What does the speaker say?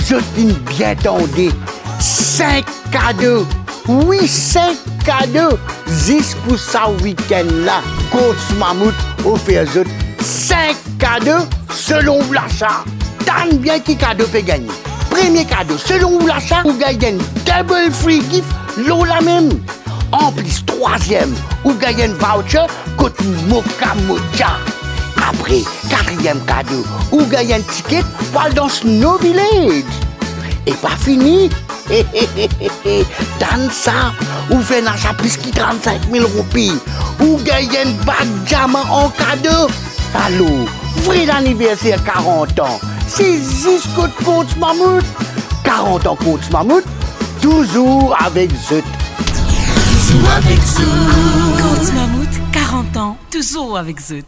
je t'ai bien tendé. 5 cadeaux. Oui, 5 cadeaux. 10 pour ça week-end là. Coach Mammouth offert 5 cadeaux selon l'achat. T'as bien qui cadeau peut gagner. Premier cadeau, selon l'achat, vous gagnez un double free gift, l'eau la même. En plus, troisième, vous gagnez un voucher côté Mocha Mocha. Après, quatrième cadeau, vous gagnez un ticket pour aller dans Snow Village. Et pas fini. Dans ça, vous faites un achat plus de 35 000 roupies. Vous gagnez un bac diamant en cadeau. Alors, vrai anniversaire 40 ans. C'est jusqu'au Coach Mammouth. 40 ans Coach Mammouth, toujours avec Zut. Toujours avec Zut. Coach Mammouth, 40 ans, toujours avec Zut.